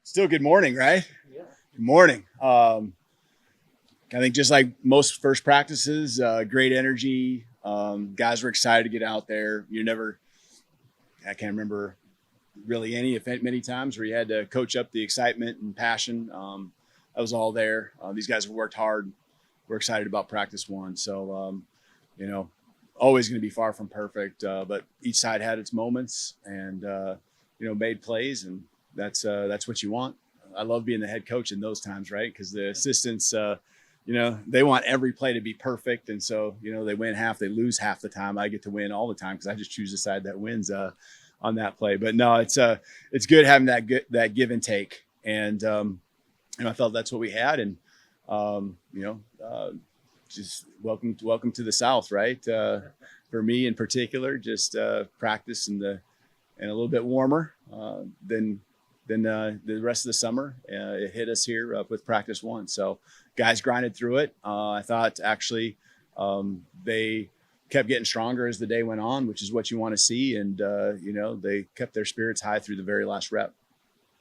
Still good morning, right? Yeah. Good morning. I think just like most first practices, great energy. Guys were excited to get out there. I can't remember really any, if many times where you had to coach up the excitement and passion. That was all there. These guys have worked hard. We're excited about practice one. So, you know, always going to be far from perfect, but each side had its moments and, made plays, and that's what you want. I love being the head coach in those times, right? Because the assistants, they want every play to be perfect, and so they win half, they lose half the time. I get to win all the time because I just choose the side that wins on that play. But no, it's good having that give and take, and I felt that's what we had, and just welcome to the South, right? For me in particular, just practice and a little bit warmer than the rest of the summer. It hit us here with practice one. So guys grinded through it. I thought actually they kept getting stronger as the day went on, which is what you want to see. And, they kept their spirits high through the very last rep.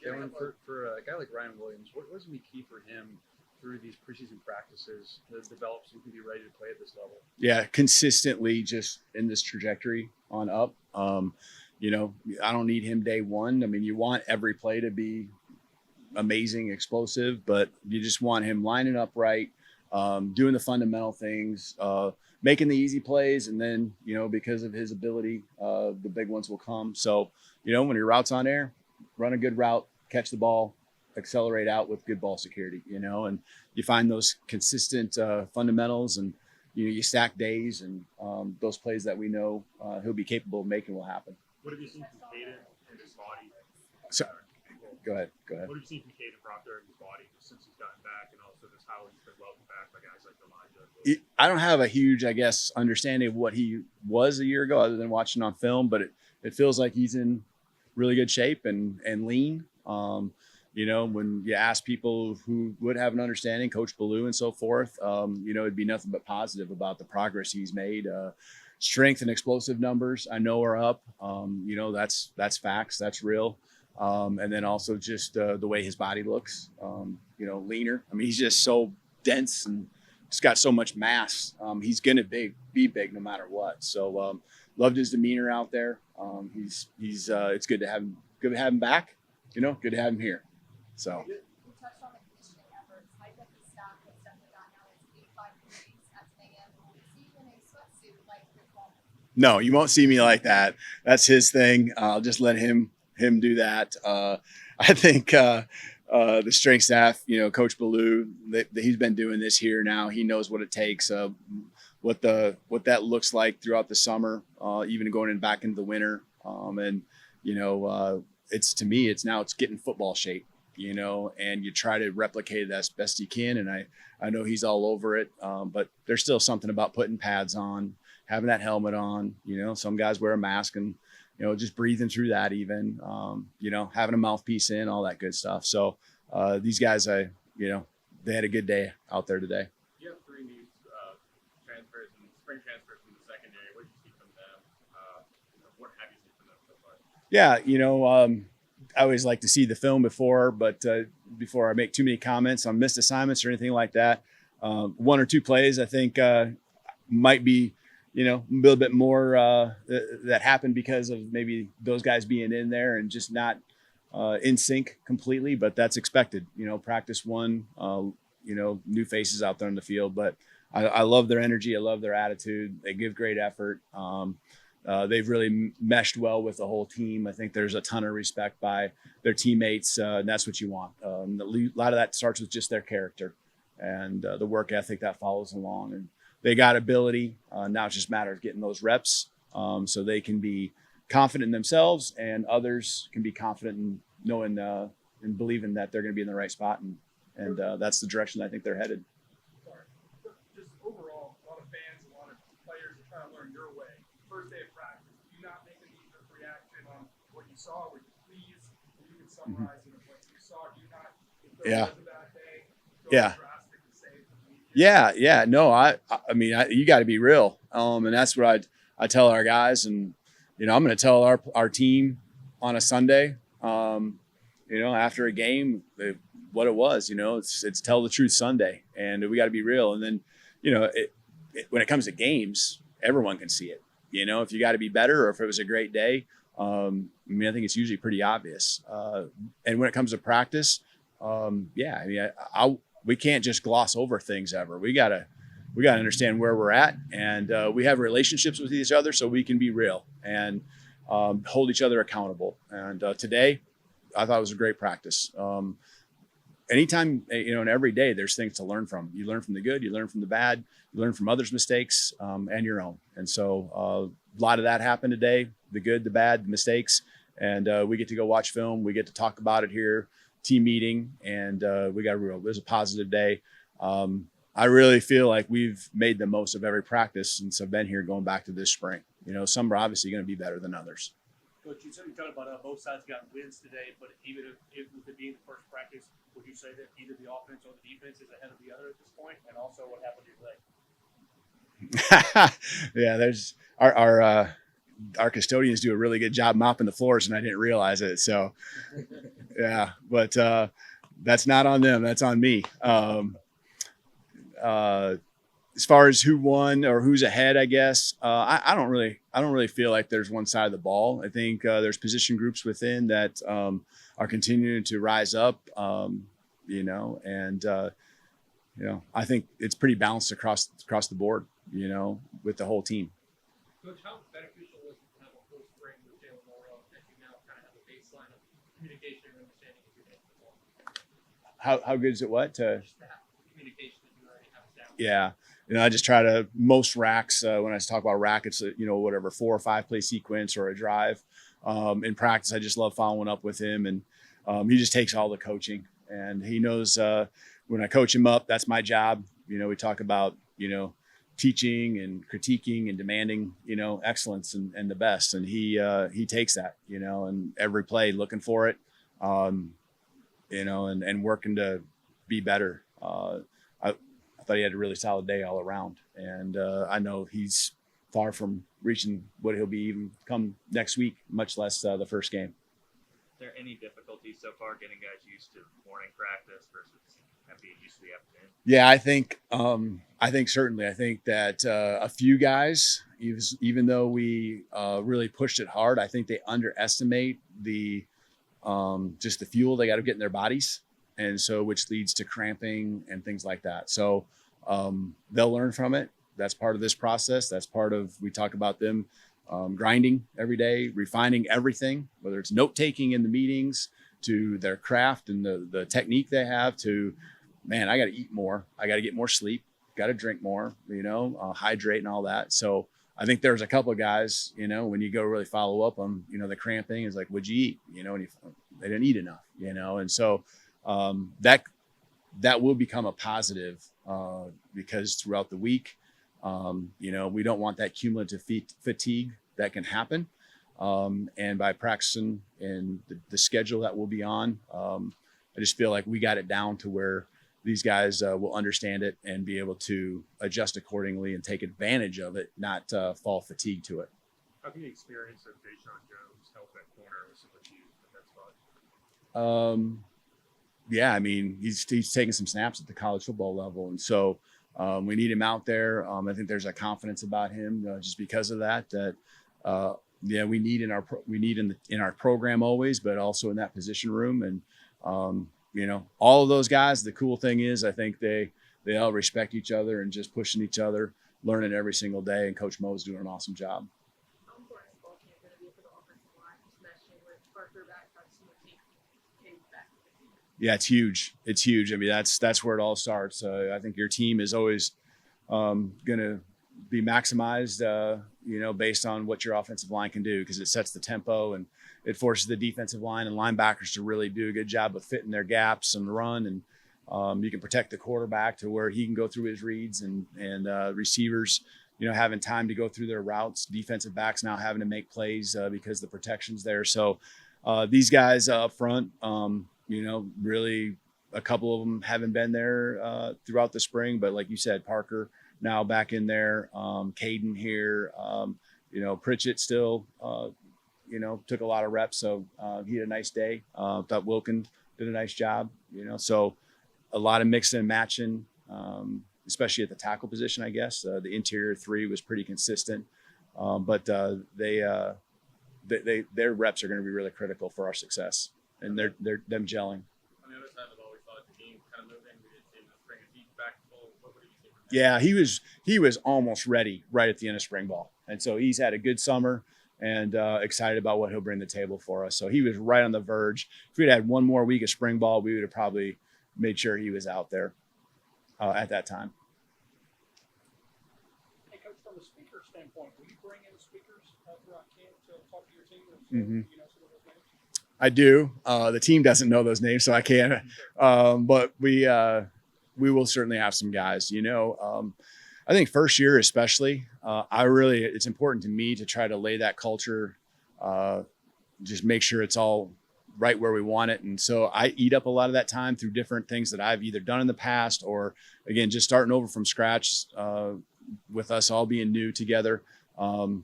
Kalen, for a guy like Ryan Williams, what was going to be key for him through these preseason practices to develop so he can be ready to play at this level? Yeah, consistently just in this trajectory on up. I don't need him day one. I mean, you want every play to be amazing, explosive, but you just want him lining up right, doing the fundamental things, making the easy plays, and then, because of his ability, the big ones will come. So, when your route's on air, run a good route, catch the ball, accelerate out with good ball security, and you find those consistent fundamentals, and you stack days, and those plays that we know he'll be capable of making will happen. What have you seen from Kalen and his body? So, go ahead. What have you seen from Kalen Proctor and his body since he's gotten back, and also just how he's been welcomed back by guys like Elijah? I don't have a huge, understanding of what he was a year ago other than watching on film, but it feels like he's in really good shape and lean. When you ask people who would have an understanding, Coach Ballou and so forth, it'd be nothing but positive about the progress he's made. Strength and explosive numbers I know are up. That's facts. That's real. And then also just the way his body looks, leaner. I mean, he's just so dense and he's got so much mass. He's going to be big no matter what. So loved his demeanor out there. It's good to have him back, good to have him here. So. You touched on the conditioning efforts. Hype that the staff has definitely gotten now is 85 degrees at 10 a.m. Will we see you in a sweatsuit like this moment? No, you won't see me like that. That's his thing. I'll just let him do that. I think the strength staff, Coach Ballou, he's been doing this here now. He knows what it takes, what that looks like throughout the summer, even going back into the winter. It's getting football shape, and you try to replicate it as best you can. And I know he's all over it, but there's still something about putting pads on, having that helmet on. Some guys wear a mask and, just breathing through that even, having a mouthpiece in, all that good stuff. So these guys, they had a good day out there today. You have three new transfers and spring transfers from the secondary. What did you see from them? What have you seen from them so far? Yeah, I always like to see the film before I make too many comments on missed assignments or anything like that. One or two plays I think might be, a little bit more that happened because of maybe those guys being in there and just not in sync completely, but that's expected. Practice one, new faces out there on the field, but I love their energy. I love their attitude. They give great effort. They've really meshed well with the whole team. I think there's a ton of respect by their teammates, and that's what you want. A lot of that starts with just their character and the work ethic that follows along. And they got ability. Now it just matters getting those reps so they can be confident in themselves, and others can be confident in knowing and believing that they're going to be in the right spot. And that's the direction I think they're headed. Sorry. Just overall, a lot of fans, a lot of players are trying to learn your way. First day of practice, do you not make a knee-jerk reaction on what you saw? Were you pleased? You can summarize what you saw. Do you not, if there was a bad day, go drastic and say it to the media? Yeah. No, I mean, you got to be real. And that's what I tell our guys. And, I'm going to tell our team on a Sunday, after a game, what it was. It's Tell the Truth Sunday, and we got to be real. And then, when it comes to games, everyone can see it. If you got to be better, or if it was a great day. I think it's usually pretty obvious. And when it comes to practice, we can't just gloss over things ever. We gotta understand where we're at, and we have relationships with each other so we can be real and hold each other accountable. And today, I thought it was a great practice. Anytime, and every day there's things to learn from. You learn from the good, you learn from the bad, you learn from others' mistakes, and your own. And so a lot of that happened today, the good, the bad, the mistakes. And we get to go watch film. We get to talk about it here, team meeting, and it was a positive day. I really feel like we've made the most of every practice since I've been here going back to this spring. Some are obviously going to be better than others. Coach, you talked about both sides got wins today, but even if with it being the first practice, would you say that either the offense or the defense is ahead of the other at this point? And also, what happened to your leg? Yeah, there's our custodians do a really good job mopping the floors, and I didn't realize it. So, yeah, but that's not on them. That's on me. As far as who won or who's ahead, I guess I don't really feel like there's one side of the ball. I think there's position groups within that are continuing to rise up, and I think it's pretty balanced across the board, with the whole team. Coach, how beneficial was it to have a full spring with Jalen Morrow as you now kind of have a baseline of communication and understanding of your game football? How good is it? What to? Just to have communication that you already have established. Yeah. I just try to, most racks, when I talk about rack, it's, 4 or 5 play sequence or a drive. In practice, I just love following up with him, and he just takes all the coaching, and he knows when I coach him up, that's my job. We talk about, teaching and critiquing and demanding, excellence and the best. And he takes that, and every play looking for it, and working to be better. I thought he had a really solid day all around, and I know he's far from reaching what he'll be even come next week, much less the first game. Is there any difficulty so far getting guys used to morning practice versus being used to the afternoon? Yeah, I think certainly. I think that a few guys, even though we really pushed it hard, I think they underestimate the just the fuel they got to get in their bodies. And so, which leads to cramping and things like that. So they'll learn from it. That's part of this process. That's part of, we talk about them grinding every day, refining everything, whether it's note-taking in the meetings, to their craft and the technique they have, to, man, I got to eat more. I got to get more sleep, got to drink more, hydrate and all that. So I think there's a couple of guys, when you go really follow up on, the cramping is like, what'd you eat? And they didn't eat enough, and so that will become a positive because throughout the week, we don't want that cumulative fatigue that can happen. And by practicing and the schedule that we'll be on, I just feel like we got it down to where these guys will understand it and be able to adjust accordingly and take advantage of it, not fall fatigued to it. How can the experience of Deshaun Jones help that corner with some of you in that spot? Yeah, I mean, he's taking some snaps at the college football level, and so we need him out there. I think there's a confidence about him just because of that. We need in our program always, but also in that position room. And all of those guys. The cool thing is, I think they all respect each other and just pushing each other, learning every single day. And Coach Mo's doing an awesome job. How important is ball camp going to be for the offensive line, just meshing with Parker back, obviously with Kane back? Yeah, it's huge. It's huge. I mean, that's where it all starts. I think your team is always going to be maximized, based on what your offensive line can do, because it sets the tempo and it forces the defensive line and linebackers to really do a good job of fitting their gaps and run. And you can protect the quarterback to where he can go through his reads, and receivers, having time to go through their routes. Defensive backs now having to make plays because the protection's there. So these guys up front, really a couple of them haven't been there throughout the spring, but like you said, Parker now back in there, Caden here, Pritchett still, took a lot of reps. So he had a nice day. Thought Wilkin did a nice job, so a lot of mixing and matching, especially at the tackle position, I guess. The interior three was pretty consistent, but their reps are going to be really critical for our success, and they're them gelling. On the other side, I've always thought the game kind of moving. We did see him in the spring. Is he back full? What do you see from him? Yeah, he was almost ready right at the end of spring ball, and so he's had a good summer and excited about what he'll bring to the table for us. So he was right on the verge. If we'd had one more week of spring ball, we would have probably made sure he was out there at that time. Hey, Coach, from a speaker standpoint, will you bring in speakers throughout camp to talk to your team? Mm-hmm. You know some of those names? I do. The team doesn't know those names, so I can't. But we will certainly have some guys. I think first year especially, it's important to me to try to lay that culture, just make sure it's all right where we want it. And so I eat up a lot of that time through different things that I've either done in the past or, again, just starting over from scratch with us all being new together. The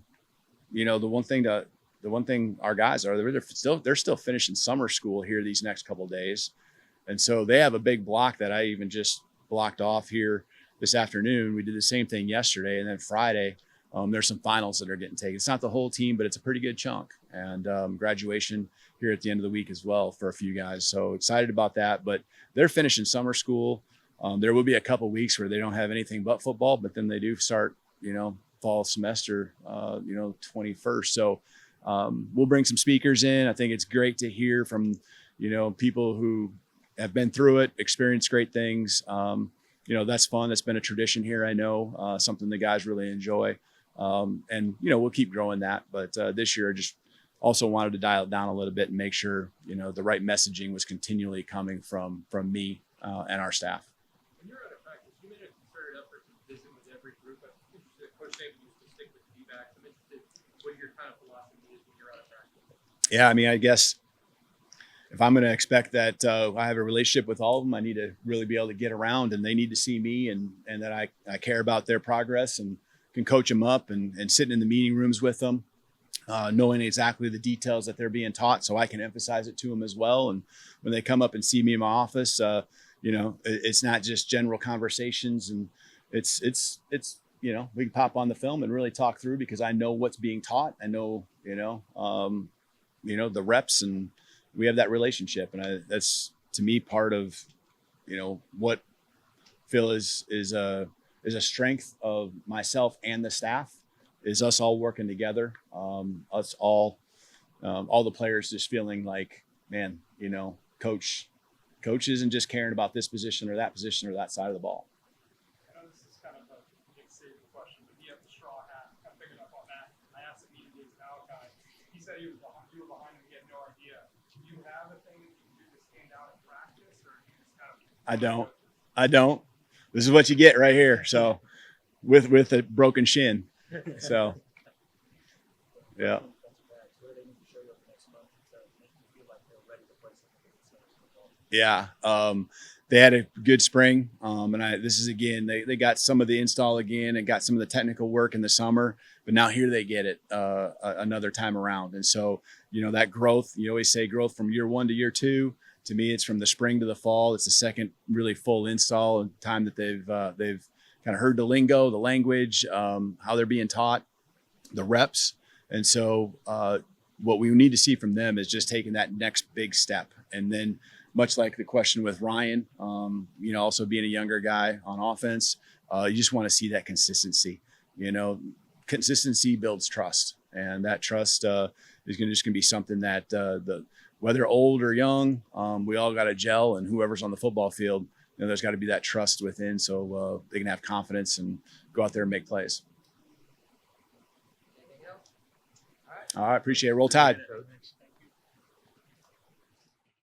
one thing our guys are, they're still finishing summer school here these next couple of days. And so they have a big block that I even just blocked off here this afternoon. We did the same thing yesterday. And then Friday, there's some finals that are getting taken. It's not the whole team, but it's a pretty good chunk. And graduation here at the end of the week as well for a few guys. So excited about that. But they're finishing summer school. There will be a couple weeks where they don't have anything but football, but then they do start, fall semester, 21st. So we'll bring some speakers in. I think it's great to hear from, people who have been through it, experienced great things. That's fun. That's been a tradition here. I know something the guys really enjoy. And we'll keep growing that. But this year, I just also wanted to dial it down a little bit and make sure, the right messaging was continually coming from me and our staff. When you're out of practice, you made a concerted effort to visit with every group. I'm interested, Coach David used to stick with feedback. I'm interested what your kind of philosophy is when you're out of practice. Yeah, I guess if I'm going to expect that I have a relationship with all of them, I need to really be able to get around, and they need to see me and that I care about their progress and can coach them up and sitting in the meeting rooms with them, knowing exactly the details that they're being taught so I can emphasize it to them as well. And when they come up and see me in my office, it's not just general conversations, and it's we can pop on the film and really talk through because I know what's being taught. I know, the reps, and we have that relationship. And that's to me part of, what Phil is a strength of myself and the staff is us all working together. Us all the players just feeling like, man, coach isn't just caring about this position or that side of the ball. I know this is kind of a big serious question, but you have the straw hat. Kind of picking up on that. I asked him against Malachi. He said you were behind him. He had no idea. Do you have a thing that you can do to stand out in practice, or do you just kind of? I don't. This is what you get right here. So, with a broken shin. So, yeah. Yeah. They had a good spring. And this is again, they got some of the install again and got some of the technical work in the summer, but now here they get it another time around. And so, that growth, you always say growth from year 1 to year 2. To me, it's from the spring to the fall. It's the second really full install and time that they've kind of heard the lingo, the language, how they're being taught, the reps. And so what we need to see from them is just taking that next big step. And then much like the question with Ryan, also being a younger guy on offense, you just want to see that consistency. Consistency builds trust, and that trust is just going to be something that whether old or young, we all got to gel, and whoever's on the football field, there's got to be that trust within so they can have confidence and go out there and make plays. Anything else? All right, appreciate it. Roll Tide. Thanks.